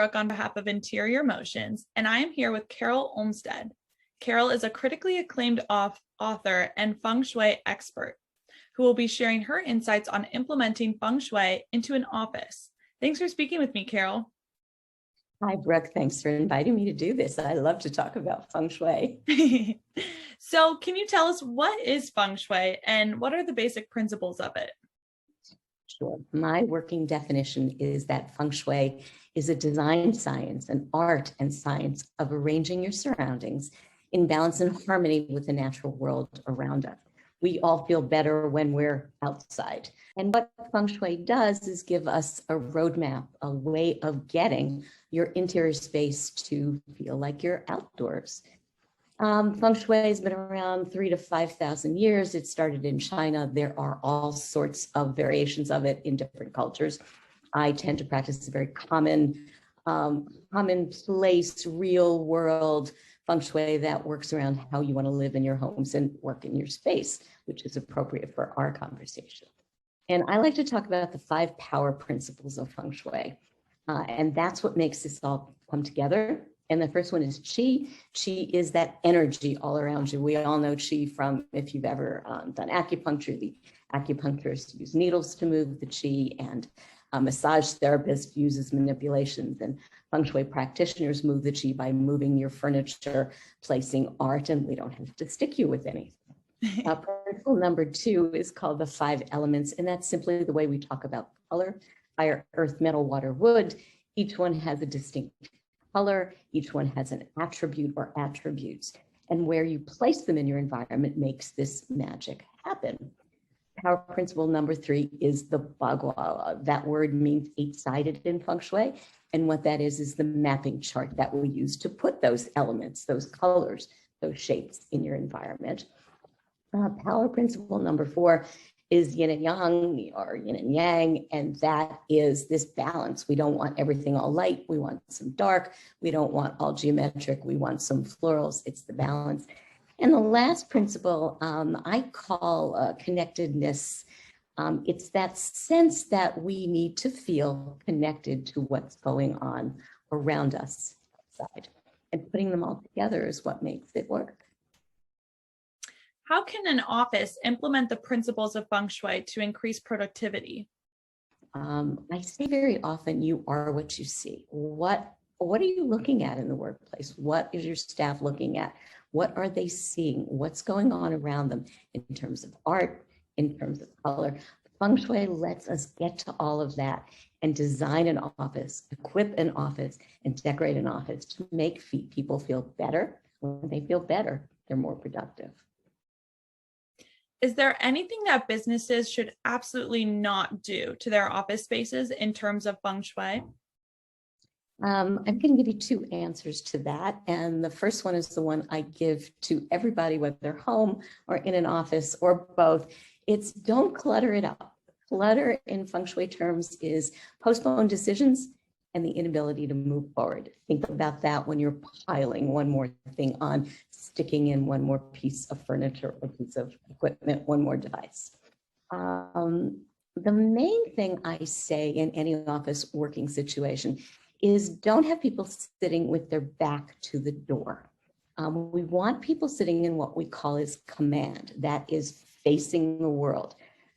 Brooke on behalf of Interior Motions, and I am here with Carol Olmstead. Carol is a critically acclaimed author and Feng Shui expert who will be sharing her insights on implementing Feng Shui into an office. Thanks for speaking with me, Carol. Hi, Brooke. Thanks for inviting me to do this. I love to talk about Feng Shui. So can you tell us what is Feng Shui and what are the basic principles of it? Sure. My working definition is that Feng Shui is a design science, an art and science of arranging your surroundings in balance and harmony with the natural world around us. We all feel better when we're outside. And what Feng Shui does is give us a roadmap, a way of getting your interior space to feel like you're outdoors. Feng Shui has been around 3,000 to 5,000 years. It started in China. There are all sorts of variations of it in different cultures. I tend to practice a very commonplace, real world Feng Shui that works around how you want to live in your homes and work in your space, which is appropriate for our conversation. And I like to talk about the 5 power principles of Feng Shui. And that's what makes this all come together. And the first one is Qi. Qi is that energy all around you. We all know Qi from, if you've ever done acupuncture, the acupuncturists use needles to move the Qi, and a massage therapist uses manipulations, and Feng Shui practitioners move the Qi by moving your furniture, placing art, and we don't have to stick you with anything. Principle number 2 is called the 5 elements, and that's simply the way we talk about color: fire, earth, metal, water, wood. Each one has a distinct color. Each one has an attribute or attributes, and where you place them in your environment makes this magic happen. Power principle number 3 is the Bagua. That word means 8-sided in Feng Shui, and what that is the mapping chart that we use to put those elements, those colors, those shapes in your environment. Power principle number 4 is yin and yang, or yin and yang, and that is this balance. We don't want everything all light. We want some dark. We don't want all geometric. We want some florals. It's the balance. And the last principle I call connectedness. It's that sense that we need to feel connected to what's going on around us outside. And putting them all together is what makes it work. How can an office implement the principles of Feng Shui to increase productivity? I say very often, you are what you see. What are you looking at in the workplace? What is your staff looking at? What are they seeing? What's going on around them in terms of art, in terms of color? Feng Shui lets us get to all of that and design an office, equip an office, and decorate an office to make people feel better. When they feel better, they're more productive. Is there anything that businesses should absolutely not do to their office spaces in terms of Feng Shui? I'm going to give you 2 answers to that. And the first one is the one I give to everybody, whether they're home or in an office or both. It's don't clutter it up. Clutter in Feng Shui terms is postponed decisions and the inability to move forward. Think about that when you're piling one more thing on, sticking in one more piece of furniture or piece of equipment, one more device. The main thing I say in any office working situation is don't have people sitting with their back to the door. We want people sitting in what we call as command, that is facing the world.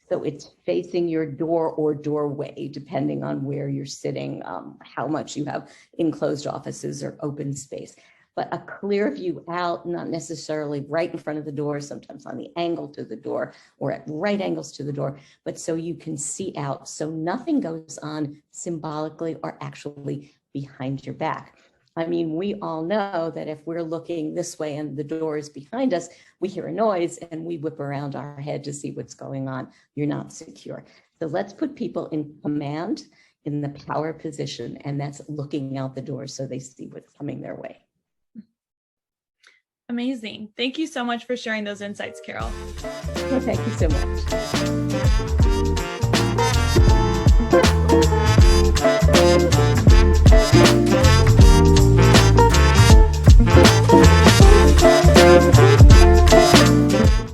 So it's facing your door or doorway, depending on where you're sitting, how much you have enclosed offices or open space. But a clear view out, not necessarily right in front of the door, sometimes on the angle to the door or at right angles to the door, but so you can see out, so nothing goes on symbolically or actually behind your back. I mean, we all know that if we're looking this way and the door is behind us, we hear a noise and we whip around our head to see what's going on. You're not secure. So let's put people in command, in the power position, and that's looking out the door so they see what's coming their way. Amazing. Thank you so much for sharing those insights, Carol. Well, thank you so much.